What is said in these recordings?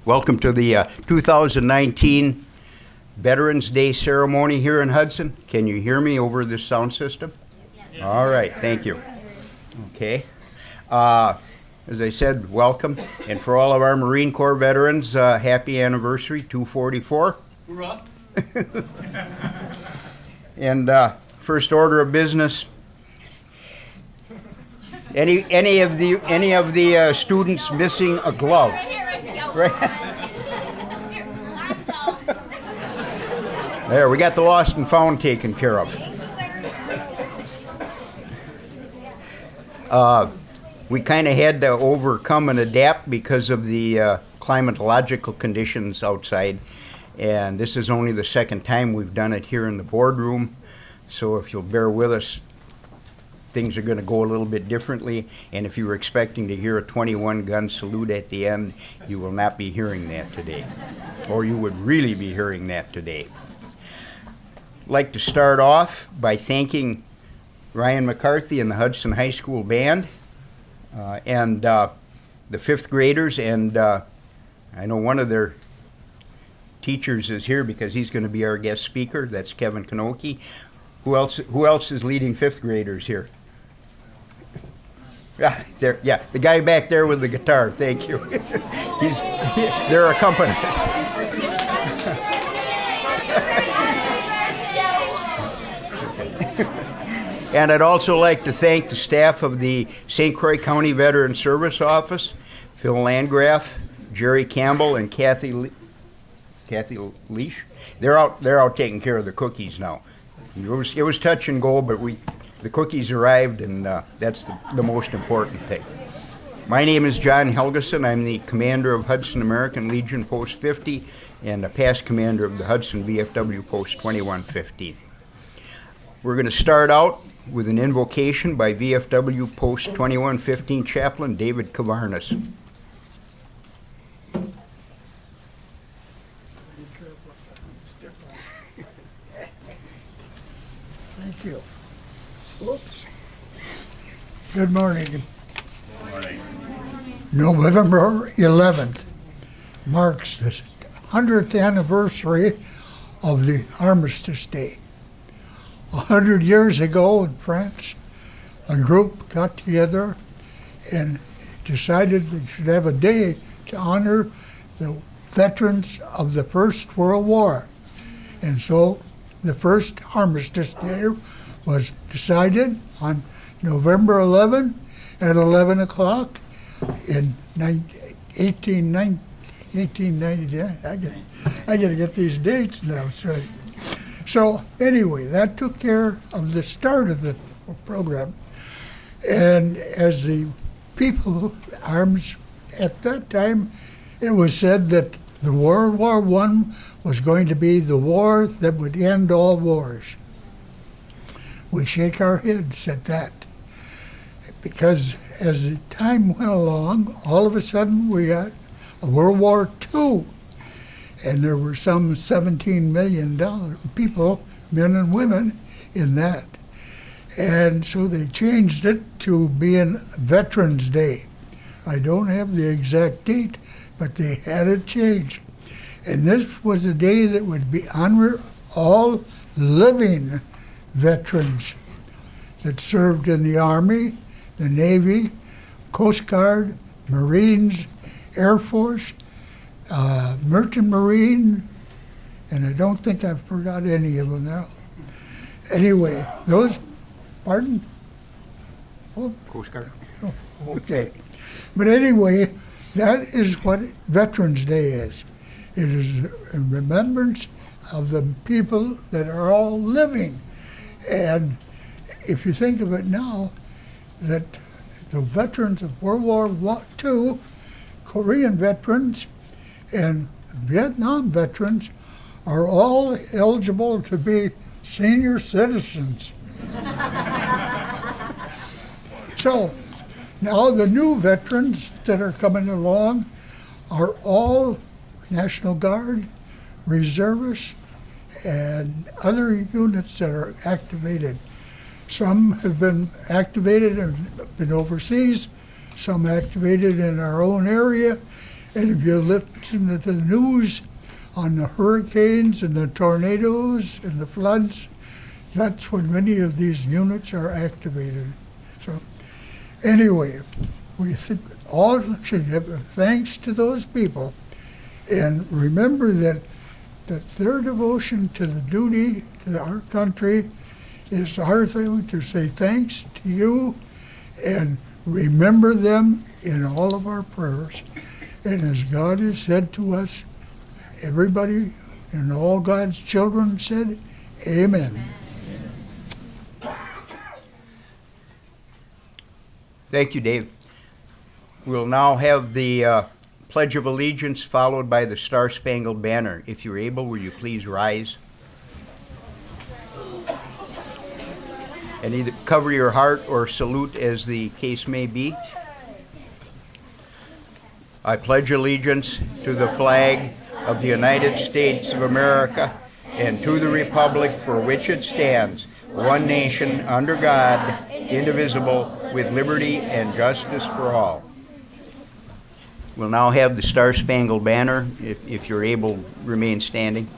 Welcome to the 2019 Veterans Day ceremony here in Hudson. Can you hear me over this sound system? Yes. All right, thank you. Okay. As I said, welcome. And for all of our Marine Corps veterans, happy anniversary, 244. Hoorah. And first order of business. Any of the students missing a glove? Right. There, we got the lost and found taken care of. We kind of had to overcome and adapt because of the climatological conditions outside, and this is only the second time we've done it here in the boardroom, so if you'll bear with us, things are going to go a little bit differently, and if you were expecting to hear a 21-gun salute at the end, you will not be hearing that today, or you would really be hearing that today. I'd like to start off by thanking Ryan McCarthy and the Hudson High School Band and the fifth graders, and I know one of their teachers is here because he's going to be our guest speaker. That's Kevin Kanoki. Who else is leading fifth graders here? Yeah, the guy back there with the guitar. Thank you. They're accompanists. And I'd also like to thank the staff of the St. Croix County Veteran Service Office, Phil Landgraf, Jerry Campbell, and Kathy Leash. They're out taking care of the cookies now. It was touch and go, but the cookies arrived, and that's the most important thing. My name is John Helgesson. I'm the commander of Hudson American Legion Post 50 and a past commander of the Hudson VFW Post 2115. We're going to start out with an invocation by VFW Post 2115 Chaplain David Kavarnas. Thank you. Whoops. Good morning. Good morning. November 11th marks the 100th anniversary of the Armistice Day. 100 years ago in France, a group got together and decided they should have a day to honor the veterans of the First World War. And so the first Armistice Day was decided on November 11 at 11 o'clock in 1890. I got to get these dates now straight. So anyway, that took care of the start of the program. And as the people arms at that time, it was said that the World War I was going to be the war that would end all wars. We shake our heads at that because as the time went along, all of a sudden we got a World War II. And there were some 17 million people, men and women, in that. And so they changed it to being Veterans Day. I don't have the exact date, but they had it changed. And this was a day that would be honor all living veterans that served in the Army, the Navy, Coast Guard, Marines, Air Force, Merchant Marine, and I don't think I've forgot any of them now. Anyway, those, pardon? Oh, Coast Guard. oh, okay. But anyway, that is what Veterans Day is. It is a remembrance of the people that are all living. And if you think of it now, that the veterans of World War II, Korean veterans, and Vietnam veterans are all eligible to be senior citizens. So now the new veterans that are coming along are all National Guard, reservists, and other units that are activated. Some have been activated and been overseas, some activated in our own area, And if you listen to the news on the hurricanes and the tornadoes and the floods, that's when many of these units are activated. So anyway, we think all should give thanks to those people and remember that their devotion to the duty to our country is our thing to say thanks to you and remember them in all of our prayers. And as God has said to us, everybody and all God's children said, Amen. Thank you, Dave. We'll now have the Pledge of Allegiance followed by the Star-Spangled Banner. If you're able, will you please rise? And either cover your heart or salute as the case may be. I pledge allegiance to the flag of the United States of America and to the republic for which it stands, one nation, under God, indivisible, with liberty and justice for all. We'll now have the Star-Spangled Banner. If you're able, remain standing.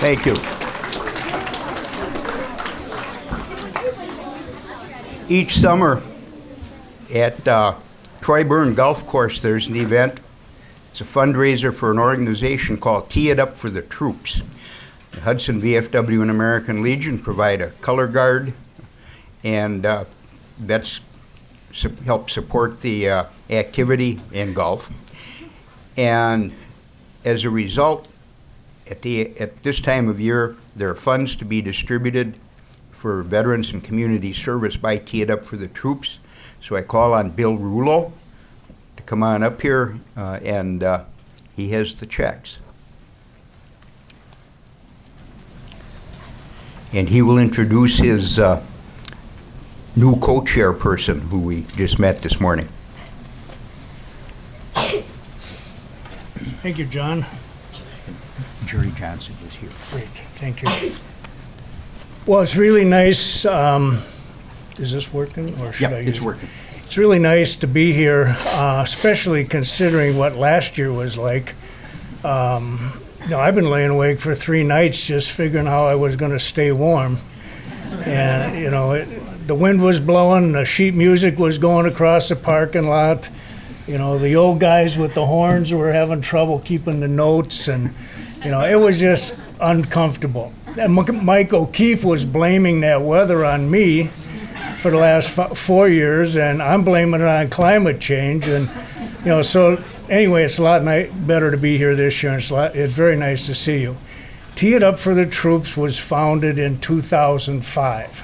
Thank you. Each summer at Troy Burn Golf Course, there's an event. It's a fundraiser for an organization called Tee It Up for the Troops. The Hudson VFW and American Legion provide a color guard, and that's help support the activity in golf. And as a result, at this time of year, there are funds to be distributed for veterans and community service by Tee It Up for the Troops. So I call on Bill Rulo to come on up here, and he has the checks. And he will introduce his new co-chairperson who we just met this morning. Thank you, John. Jerry Johnson is here. Great, thank you. Well, it's really nice. Is this working, or should I use it's it? working. It's really nice to be here, especially considering what last year was like. I've been laying awake for 3 nights just figuring how I was going to stay warm. And, the wind was blowing, the sheet music was going across the parking lot. The old guys with the horns were having trouble keeping the notes, and, it was just uncomfortable. And Mike O'Keefe was blaming that weather on me for the last 4 years, and I'm blaming it on climate change. And, so anyway, it's a lot better to be here this year, and it's very nice to see you. Tee It Up for the Troops was founded in 2005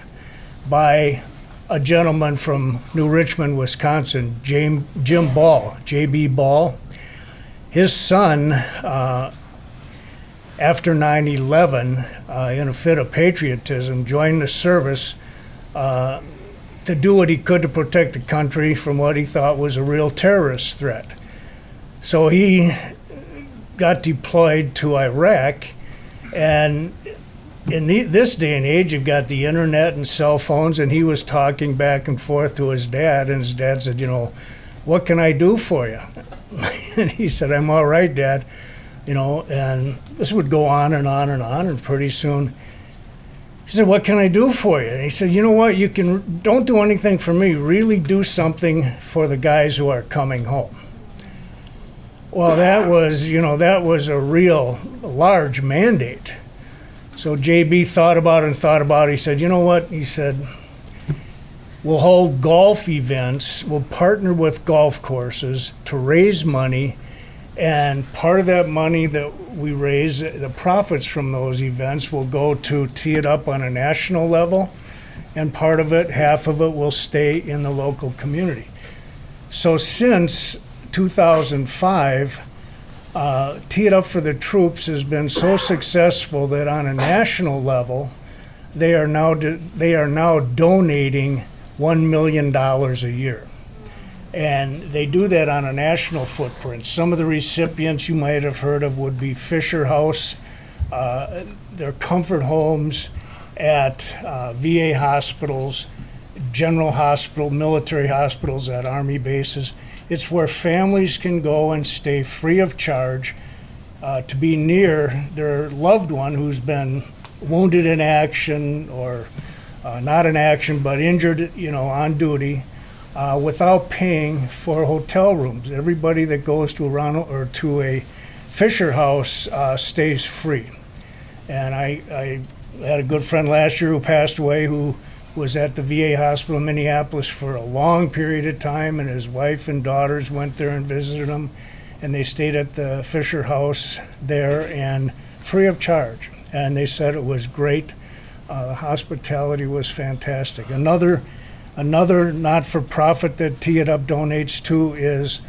by a gentleman from New Richmond, Wisconsin, Jim Ball, J.B. Ball. His son, after 9/11, in a fit of patriotism, joined the service to do what he could to protect the country from what he thought was a real terrorist threat. So he got deployed to Iraq, and in this day and age, you've got the internet and cell phones, and he was talking back and forth to his dad, and his dad said, what can I do for you? And he said, I'm all right, Dad. And this would go on and on and on, and pretty soon he said, what can I do for you? And he said, you know what, don't do anything for me, really do something for the guys who are coming home. Well, that was a real large mandate. So JB thought about it. He said, you know what? He said, we'll hold golf events. We'll partner with golf courses to raise money. And part of that money that we raise, the profits from those events, will go to tee it up on a national level. And part of it, half of it, will stay in the local community. So since 2005, Tee It Up for the Troops has been so successful that on a national level, they are now donating $1 million a year. And they do that on a national footprint. Some of the recipients you might have heard of would be Fisher House, their comfort homes at VA hospitals, general hospital, military hospitals at Army bases. It's where families can go and stay free of charge to be near their loved one who's been wounded in action or not in action but injured, on duty, without paying for hotel rooms. Everybody that goes to a Fisher House stays free. And I had a good friend last year who passed away who was at the VA hospital in Minneapolis for a long period of time, and his wife and daughters went there and visited him, and they stayed at the Fisher House there and free of charge. And they said it was great. The hospitality was fantastic. Another not-for-profit that Tee It Up donates to is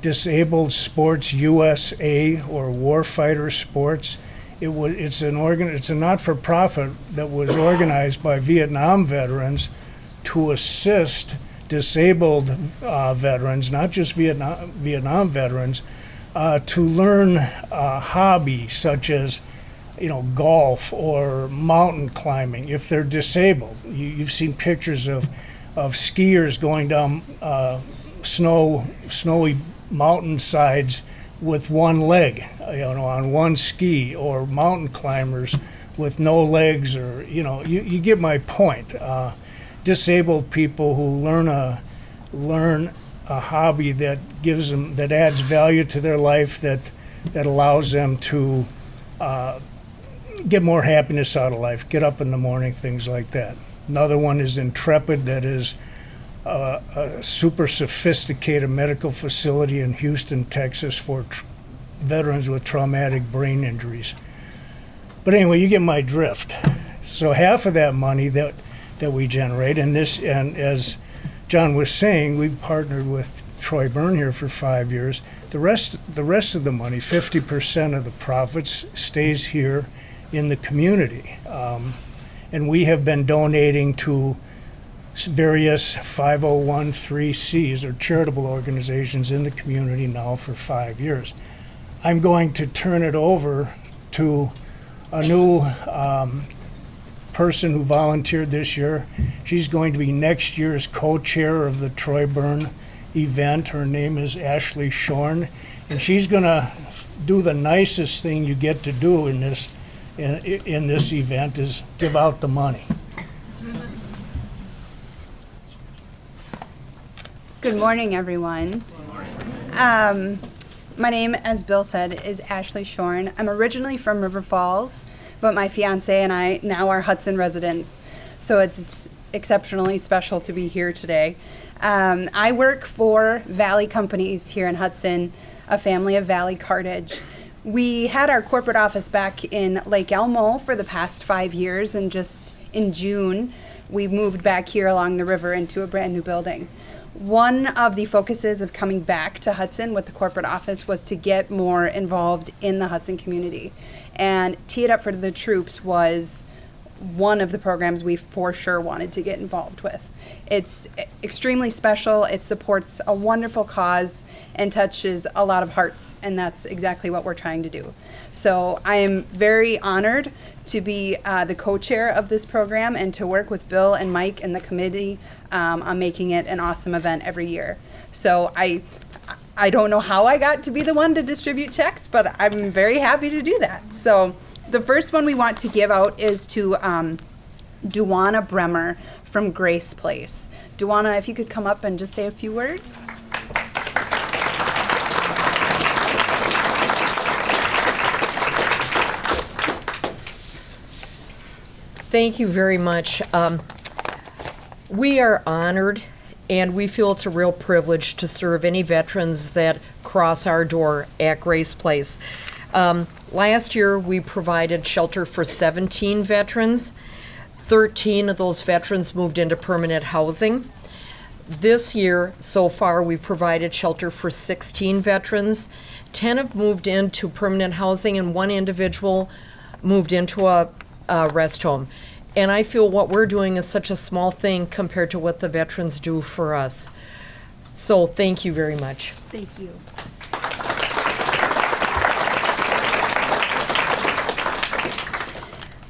Disabled Sports USA, or Warfighter Sports. It's a not-for-profit that was organized by Vietnam veterans to assist disabled veterans, not just Vietnam veterans, to learn hobbies such as golf or mountain climbing if they're disabled. You've seen pictures of skiers going down snowy mountainsides with one leg, on one ski, or mountain climbers with no legs, or you get my point. Disabled people who learn a hobby that adds value to their life, that allows them to get more happiness out of life, get up in the morning, things like that. Another one is Intrepid, that is a super sophisticated medical facility in Houston, Texas, for veterans with traumatic brain injuries. But anyway, you get my drift. So half of that money that we generate, and as John was saying, we've partnered with Troy Byrne here for 5 years. The rest of the money, 50% of the profits, stays here in the community. And we have been donating to various 501(c)(3)s, or charitable organizations in the community now for 5 years. I'm going to turn it over to a new person who volunteered this year. She's going to be next year's co-chair of the Troy Byrne event. Her name is Ashley Shorn, and she's going to do the nicest thing you get to do in this event, is give out the money. Good morning, everyone. My name, as Bill said, is Ashley Shorn. I'm originally from River Falls, but my fiance and I now are Hudson residents, so it's exceptionally special to be here today. I work for Valley Companies here in Hudson, a family of Valley Cartage. We had our corporate office back in Lake Elmo for the past 5 years, and just in June we moved back here along the river into a brand new building. One of the focuses of coming back to Hudson with the corporate office was to get more involved in the Hudson community. And Tee It Up for the Troops was one of the programs we for sure wanted to get involved with. It's extremely special. It supports a wonderful cause and touches a lot of hearts, and that's exactly what we're trying to do. So I am very honored to be the co-chair of this program and to work with Bill and Mike and the committee on making it an awesome event every year. So I don't know how I got to be the one to distribute checks, but I'm very happy to do that. So the first one we want to give out is to Duana Bremer from Grace Place. Duana, if you could come up and just say a few words. Thank you very much. We are honored, and we feel it's a real privilege to serve any veterans that cross our door at Grace Place. Last year, we provided shelter for 17 veterans. 13 of those veterans moved into permanent housing. This year, so far, we've provided shelter for 16 veterans. 10 have moved into permanent housing, and one individual moved into a rest home. And I feel what we're doing is such a small thing compared to what the veterans do for us. So thank you very much. Thank you.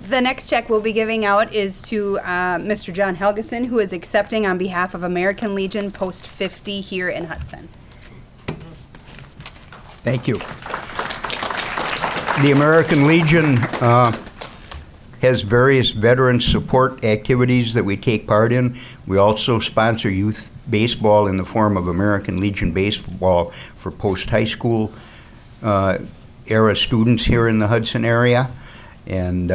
The next check we'll be giving out is to Mr. John Helgesson, who is accepting on behalf of American Legion Post 50 here in Hudson. Thank you. The American Legion has various veteran support activities that we take part in. We also sponsor youth baseball in the form of American Legion Baseball for post-high school era students here in the Hudson area. And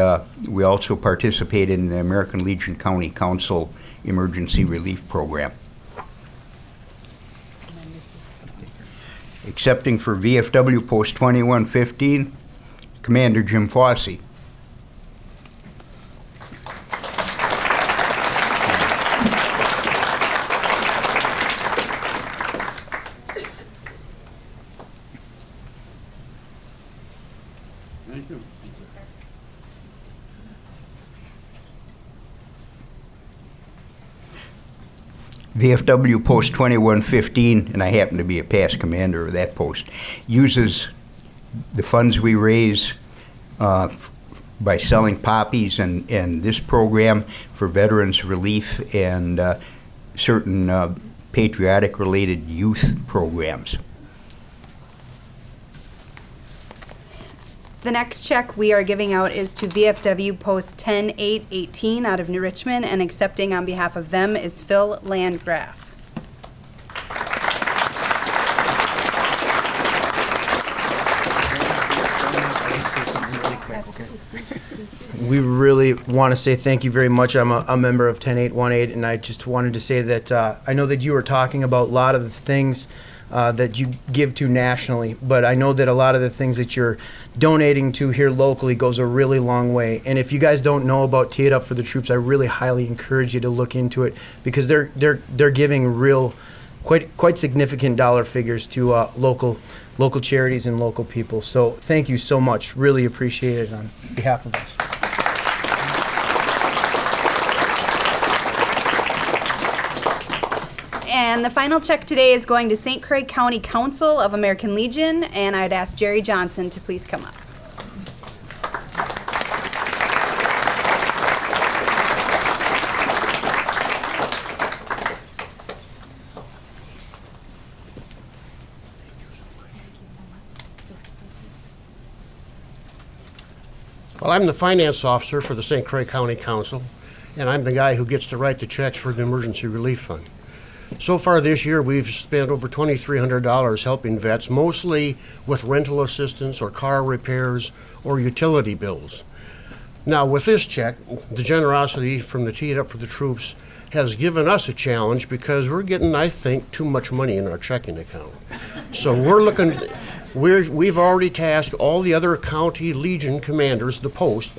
we also participate in the American Legion County Council Emergency Relief Program. Accepting for VFW Post 2115, Commander Jim Fossey. Thank you. VFW Post 2115, and I happen to be a past commander of that post, uses the funds we raise by selling poppies and this program for veterans relief and certain patriotic-related youth programs. The next check we are giving out is to VFW Post 10818 out of New Richmond, and accepting on behalf of them is Phil Landgraf. We really want to say thank you very much. I'm a member of 10818, and I just wanted to say that I know that you were talking about a lot of the things that you give to nationally, but I know that a lot of the things that you're donating to here locally goes a really long way. And if you guys don't know about Tee It Up for the Troops, I really highly encourage you to look into it, because they're giving real, quite significant dollar figures to local charities and local people. So thank you so much. Really appreciate it on behalf of us. And the final check today is going to St. Croix County Council of American Legion, and I'd ask Jerry Johnson to please come up. Well, I'm the finance officer for the St. Croix County Council, and I'm the guy who gets to write the checks for the Emergency Relief Fund. So far this year, we've spent over $2,300 helping vets, mostly with rental assistance or car repairs or utility bills. Now, with this check, the generosity from the Tee It Up for the Troops has given us a challenge, because we're getting, I think, too much money in our checking account. So we've already tasked all the other county Legion commanders, the post,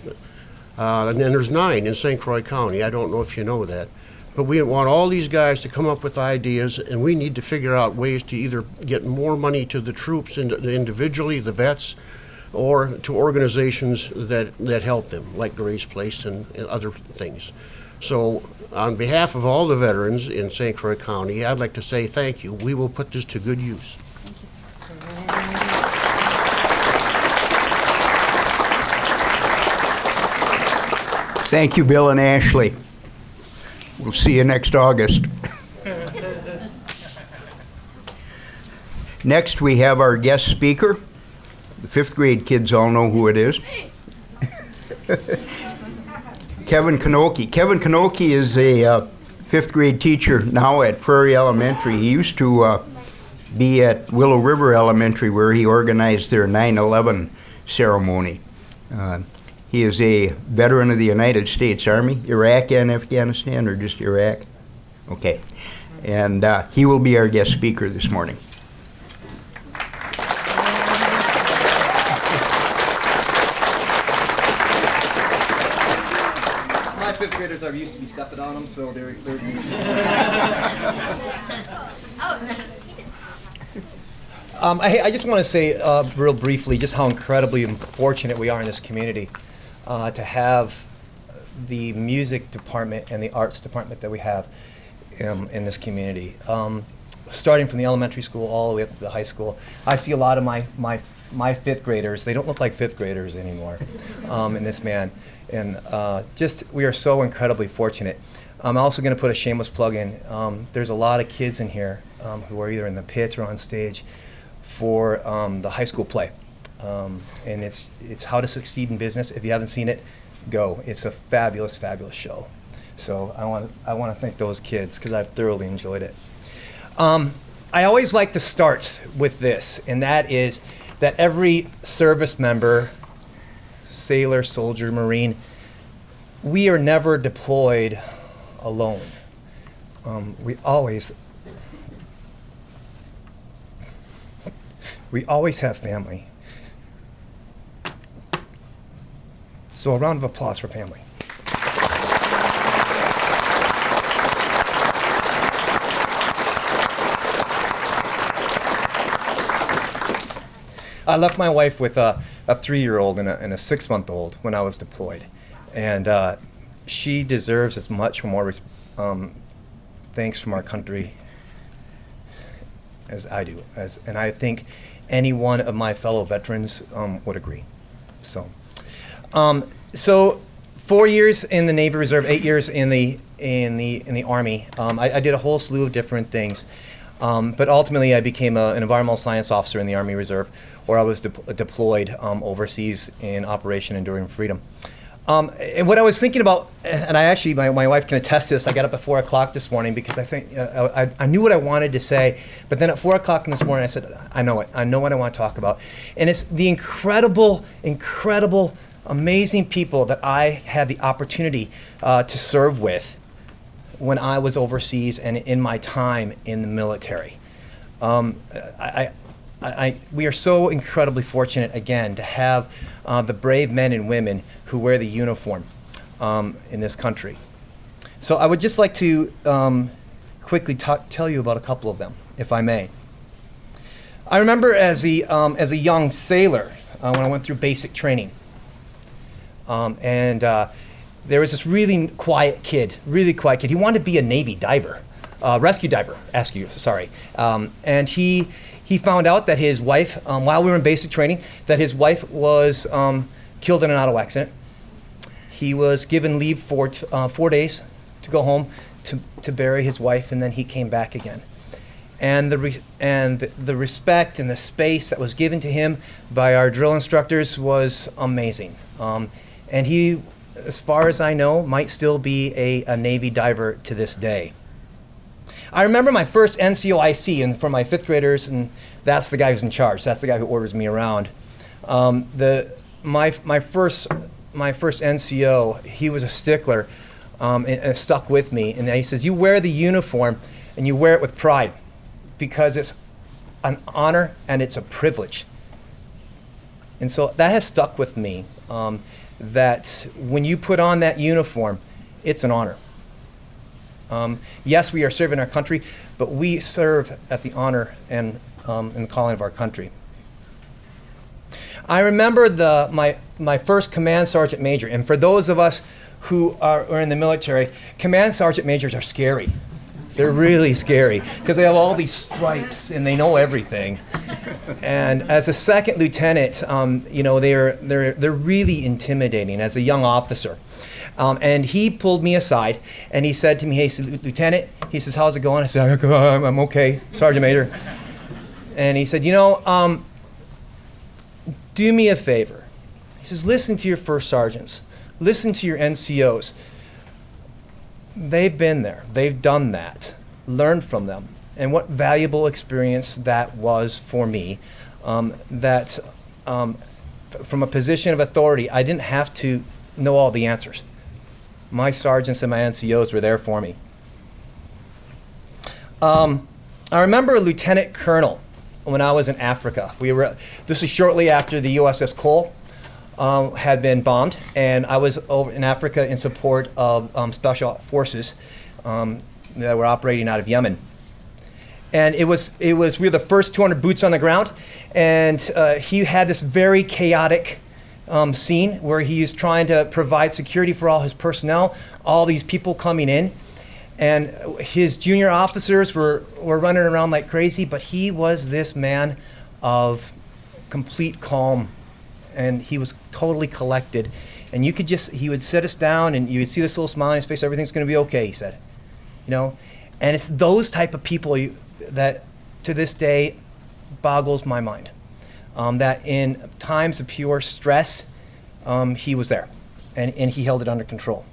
And then there's 9 in St. Croix County. I don't know if you know that. But we want all these guys to come up with ideas, and we need to figure out ways to either get more money to the troops individually, the vets, or to organizations that help them, like Grace Place and other things. So on behalf of all the veterans in St. Croix County, I'd like to say thank you. We will put this to good use. Thank you, Bill and Ashley. We'll see you next August. Next, we have our guest speaker. The 5th grade kids all know who it is. Kevin Kanoki. Kevin Kanoki is a 5th grade teacher now at Prairie Elementary. He used to be at Willow River Elementary, where he organized their 9/11 ceremony. He is a veteran of the United States Army, Iraq and Afghanistan, or just Iraq? Okay. And he will be our guest speaker this morning. My 5th graders are used to be stepping on them, so they're I just want to say real briefly just how incredibly fortunate we are in this community to have the music department and the arts department that we have in this community. Starting from the elementary school all the way up to the high school, I see a lot of my 5th graders. They don't look like 5th graders anymore in this man. And just, we are so incredibly fortunate. I'm also going to put a shameless plug in. There's a lot of kids in here who are either in the pit or on stage for the high school play. And it's How to Succeed in Business. If you haven't seen it, go. It's a fabulous, fabulous show. So I want to thank those kids because I've thoroughly enjoyed it. I always like to start with this, and that is that every service member, sailor, soldier, Marine, we are never deployed alone. We always have family. So a round of applause for family. I left my wife with a 3-year-old and a 6-month-old when I was deployed. And she deserves as much more thanks from our country as I do. And I think any one of my fellow veterans would agree. So 4 years in the Navy Reserve, 8 years in the Army. I did a whole slew of different things. But ultimately, I became an environmental science officer in the Army Reserve, where I was deployed overseas in Operation Enduring Freedom. And what I was thinking about, and I actually, my wife can attest to this, I got up at 4 o'clock this morning because I think I knew what I wanted to say, but then at 4 o'clock this morning I said, I know it. I know what I want to talk about. And it's the incredible, amazing people that I had the opportunity to serve with when I was overseas and in my time in the military. We are so incredibly fortunate, again, to have the brave men and women who wear the uniform in this country. So I would just like to quickly tell you about a couple of them, if I may. I remember as a young sailor when I went through basic training, there was this really quiet kid. He wanted to be a Navy diver, rescue diver, and he found out that his wife, while we were in basic training, that his wife was killed in an auto accident. He was given leave for 4 days to go home to bury his wife, and then he came back again. And the respect and the space that was given to him by our drill instructors was amazing. And he, as far as I know, might still be a Navy diver to this day. I remember my first NCOIC, and for my 5th graders, and that's the guy who's in charge. That's the guy who orders me around. My first NCO, he was a stickler, and it stuck with me. And he says, "You wear the uniform, and you wear it with pride, because it's an honor and it's a privilege." And so that has stuck with me. that when you put on that uniform, it's an honor. Yes, we are serving our country, but we serve at the honor and the calling of our country. I remember my first command sergeant major, and for those of us who are in the military, command sergeant majors are scary. They're really scary because they have all these stripes and they know everything. And as a second lieutenant, they're really intimidating as a young officer. And he pulled me aside and he said to me, "Hey, Lieutenant," he says, "how's it going?" I said, "I'm okay, Sergeant Major." And he said, "Do me a favor." He says, "Listen to your first sergeants. Listen to your NCOs. They've been there. They've done that. Learn from them." And what valuable experience that was for me, from a position of authority, I didn't have to know all the answers. My sergeants and my NCOs were there for me. I remember a lieutenant colonel when I was in Africa. This was shortly after the USS Cole had been bombed, and I was over in Africa in support of special forces that were operating out of Yemen. And we were the first 200 boots on the ground, and he had this very chaotic scene where he is trying to provide security for all his personnel, all these people coming in, and his junior officers were running around like crazy, but he was this man of complete calm, and he was totally collected, and he would sit us down, and you would see this little smile on his face. "Everything's going to be okay," he said. And it's those type of people that to this day boggles my mind. That in times of pure stress, he was there, and he held it under control.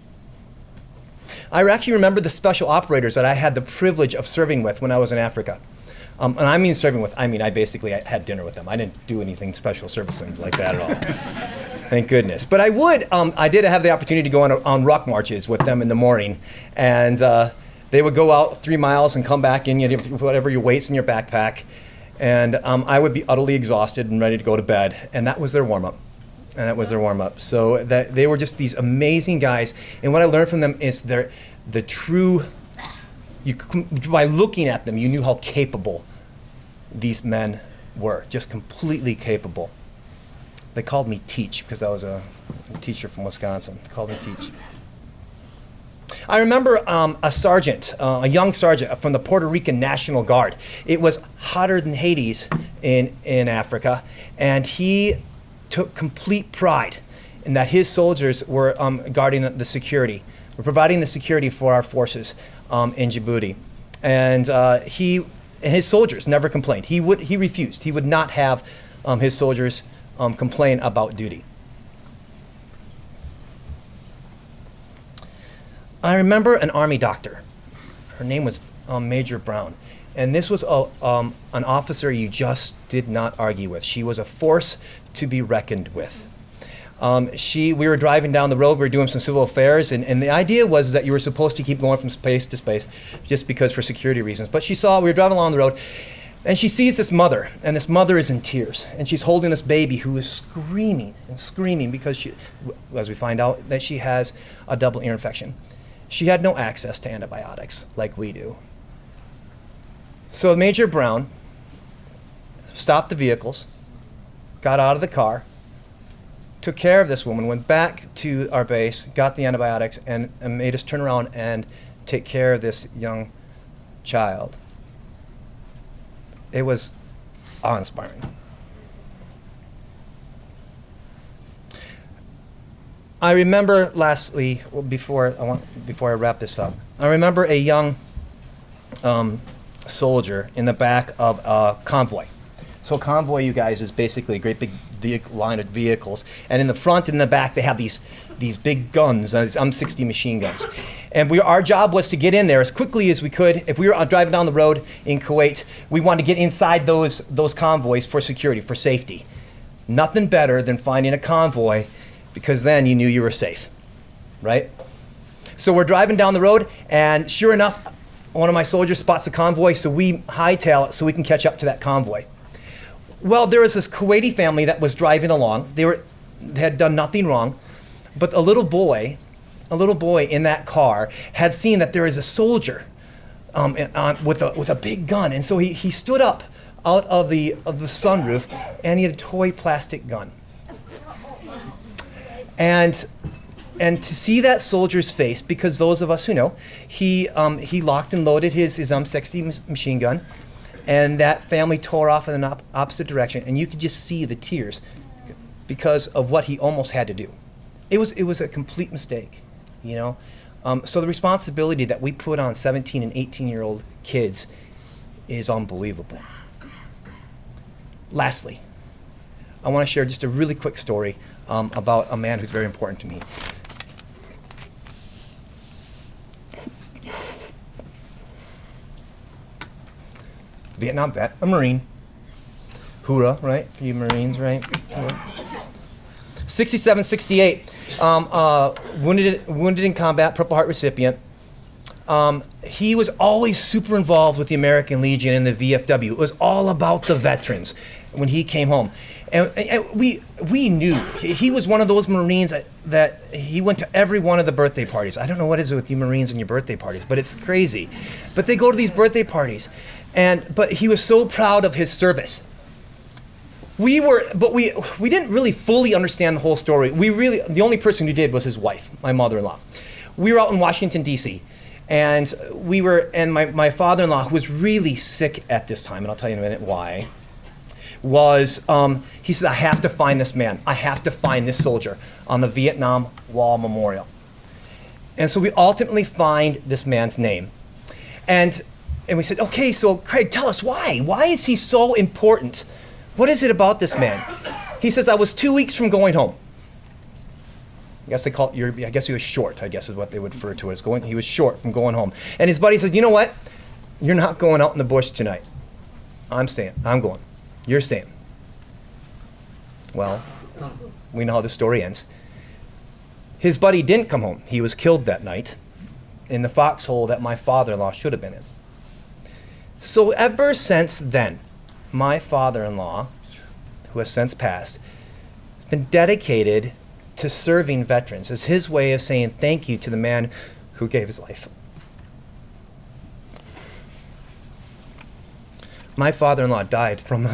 I actually remember the special operators that I had the privilege of serving with when I was in Africa. And I mean serving with, I basically had dinner with them. I didn't do anything special service things like that at all. Thank goodness. But I did have the opportunity to go on ruck marches with them in the morning, and they would go out 3 miles and come back in, whatever your weight's in your backpack. And I would be utterly exhausted and ready to go to bed. And that was their warm-up. So they were just these amazing guys. And what I learned from them is the true, by looking at them, you knew how capable these men were, just completely capable. They called me Teach because I was a teacher from Wisconsin. They called me Teach. I remember a sergeant, a young sergeant from the Puerto Rican National Guard. It was hotter than Hades in Africa, and he took complete pride in that his soldiers were guarding the security, were providing the security for our forces in Djibouti. And his soldiers never complained. He refused. He would not have his soldiers complain about duty. I remember an Army doctor. Her name was Major Brown. And this was an officer you just did not argue with. She was a force to be reckoned with. We were driving down the road, we were doing some civil affairs, and the idea was that you were supposed to keep going from space to space just because for security reasons. But we were driving along the road, and she sees this mother, and this mother is in tears, and she's holding this baby who is screaming and screaming because as we find out, that she has a double ear infection. She had no access to antibiotics like we do. So Major Brown stopped the vehicles, got out of the car, took care of this woman, went back to our base, got the antibiotics, and made us turn around and take care of this young child. It was awe-inspiring. I remember, lastly, before I wrap this up, I remember a young soldier in the back of a convoy. So a convoy, you guys, is basically a great big line of vehicles, and in the front and in the back they have these big guns, these M60 machine guns. And our job was to get in there as quickly as we could. If we were driving down the road in Kuwait, we wanted to get inside those convoys for security, for safety. Nothing better than finding a convoy, because then you knew you were safe, right? So we're driving down the road, and sure enough, one of my soldiers spots the convoy, so we hightail it so we can catch up to that convoy. Well, there was this Kuwaiti family that was driving along. They had done nothing wrong, But a little boy in that car had seen that there is a soldier with a big gun, and so he stood up out of the sunroof, and he had a toy plastic gun. And to see that soldier's face, because those of us who know, he locked and loaded his M60 machine gun, and that family tore off in an opposite direction, and you could just see the tears because of what he almost had to do. It was a complete mistake, you know. So the responsibility that we put on 17 and 18-year-old kids is unbelievable. Lastly, I want to share just a really quick story about a man who's very important to me. Vietnam vet, a Marine. Hoorah, right? For you Marines, right? 67, 68. Wounded in combat, Purple Heart recipient. He was always super involved with the American Legion and the VFW. It was all about the veterans when he came home. And we knew. He was one of those Marines that he went to every one of the birthday parties. I don't know what it is with you Marines and your birthday parties, but it's crazy. But they go to these birthday parties. But he was so proud of his service. We didn't really fully understand the whole story. The only person who did was his wife, my mother-in-law. We were out in Washington, D.C., and my father-in-law, who was really sick at this time, and I'll tell you in a minute why, he said, I have to find this man. I have to find this soldier on the Vietnam Wall Memorial. And so we ultimately find this man's name. And we said, okay, so Craig, tell us why. Why is he so important? What is it about this man? He says, I was 2 weeks from going home. I guess he was short, I guess is what they would refer to it as. He was short from going home. And his buddy said, you know what? You're not going out in the bush tonight. I'm staying. I'm going. You're staying. Well, we know how the story ends. His buddy didn't come home. He was killed that night in the foxhole that my father-in-law should have been in. So ever since then, my father-in-law, who has since passed, has been dedicated to serving veterans as his way of saying thank you to the man who gave his life. My father-in-law died from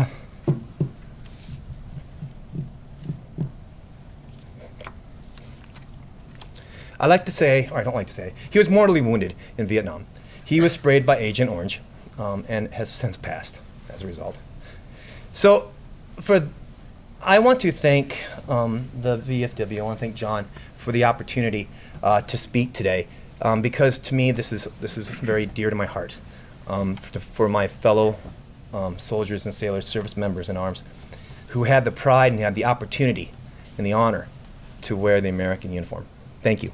I like to say, or I don't like to say, he was mortally wounded in Vietnam. He was sprayed by Agent Orange and has since passed as a result. So I want to thank the VFW. I want to thank John for the opportunity to speak today, because to me this is very dear to my heart, for my fellow soldiers and sailors, service members in arms, who had the pride and had the opportunity and the honor to wear the American uniform. Thank you.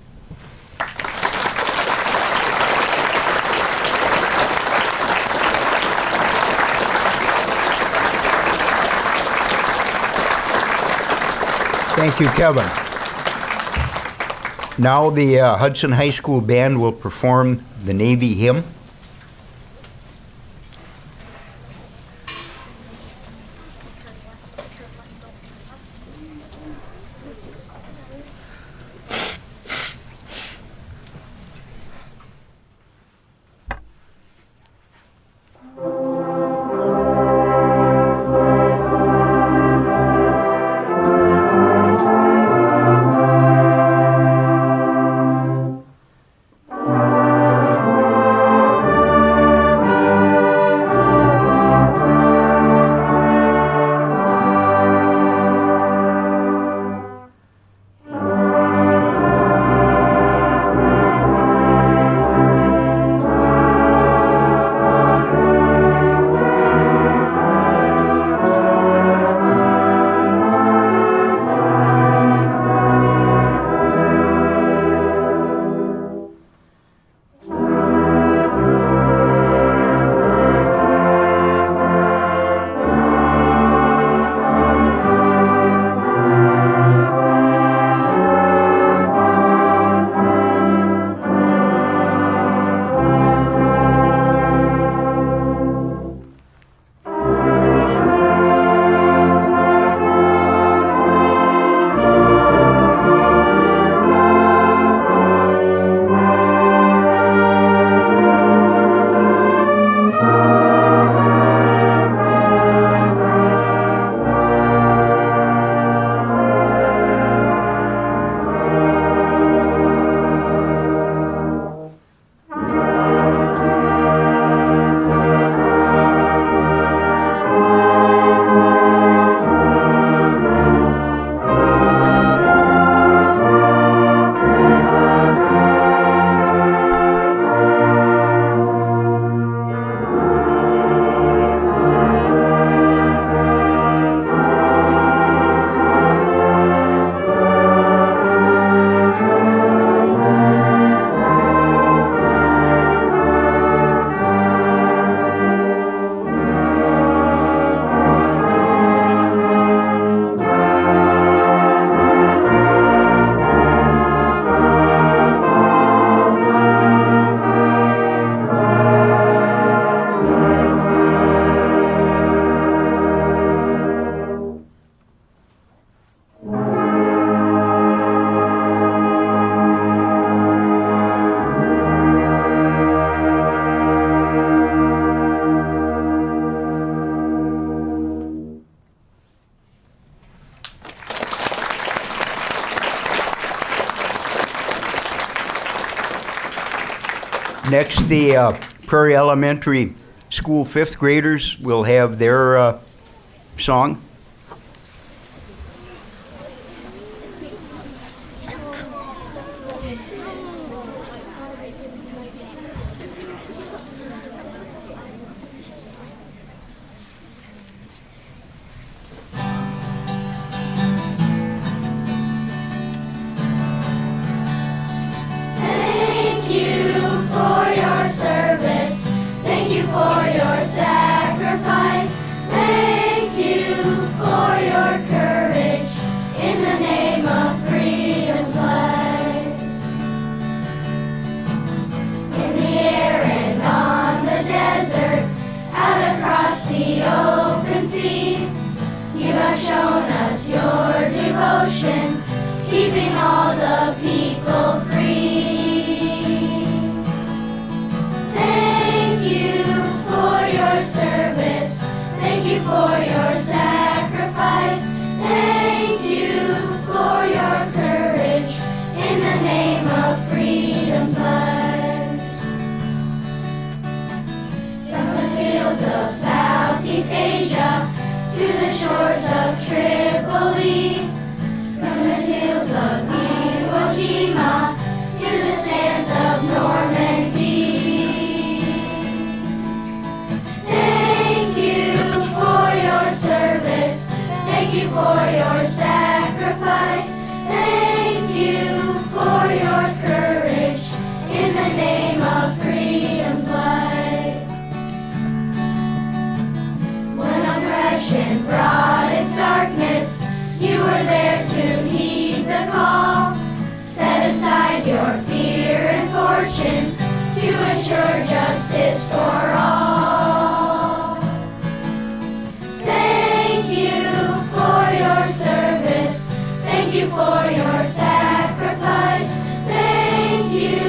Thank you, Kevin. Now the Hudson High School Band will perform the Navy Hymn. Next, the Prairie Elementary School fifth graders will have their song. Thank you for your service. Thank you for your sacrifice. Thank you for your courage in the name of freedom's light. In the air and on the desert, out across the open sea, you have shown us your devotion, keeping all the people free. Thank you for your service. Thank you for your sacrifice. Thank you for your courage in the name of freedom's light. From the fields of Southeast Asia to the shores of Tripoli, from the hills of Iwo Jima to the sands of Normandy. Thank you for your service. Thank you for your sacrifice. Thank you for your courage in the name of freedom's light. When oppression brought its darkness, you were there to heed the call. Set aside your fear and fortune to ensure justice for all. Thank you for your service. Thank you for your sacrifice. Thank you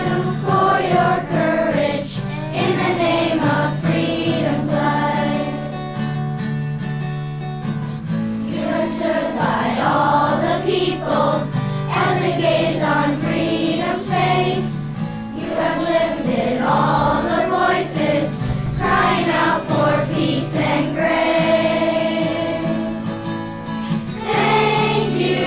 for your courage in the name of freedom's light. You have stood by all the people as they gaze on freedom's face. You have lifted all the voices, crying out for peace and grace. Thank you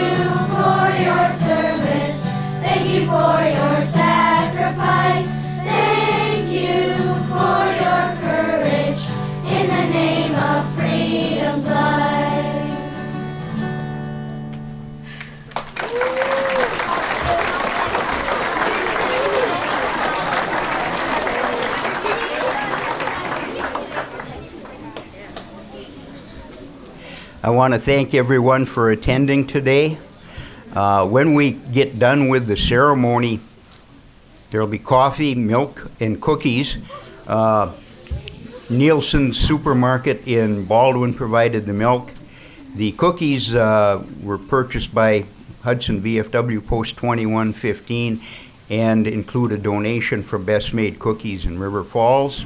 for your service. Thank you for your sacrifice. Thank you for your courage in the name of freedom's light. I want to thank everyone for attending today. When we get done with the ceremony, there'll be coffee, milk, and cookies. Nielsen's Supermarket in Baldwin provided the milk. The cookies were purchased by Hudson VFW Post 2115 and include a donation from Best Made Cookies in River Falls.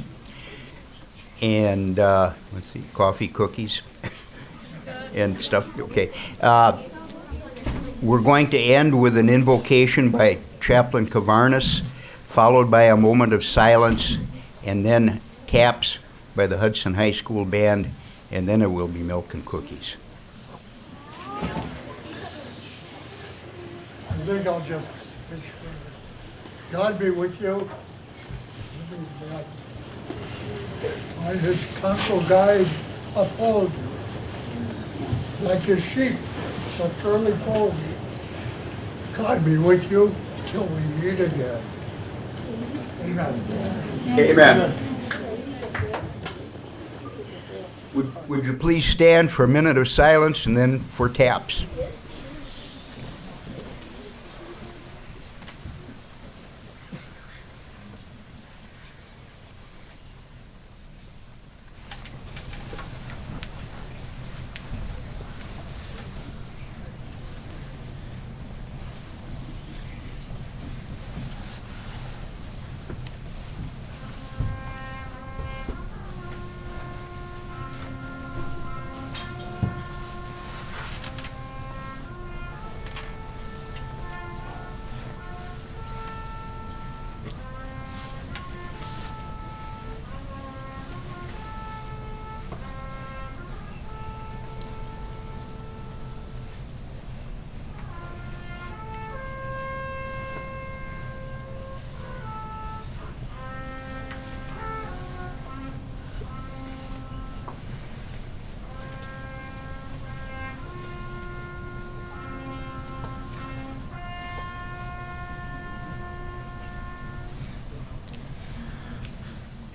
And let's see, coffee, cookies, and stuff. Okay. We're going to end with an invocation by Chaplain Kavarnis, followed by a moment of silence, and then taps by the Hudson High School Band, and then it will be milk and cookies. I think I'll just, God be with you. Find his counsel guide uphold you. Like his sheep, so early fold you. God be with you till we meet again. Amen. Would you please stand for a minute of silence and then for taps?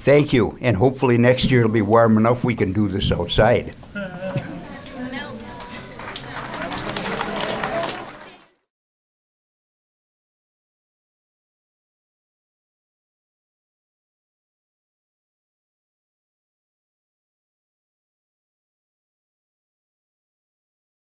Thank you, and hopefully next year it'll be warm enough we can do this outside.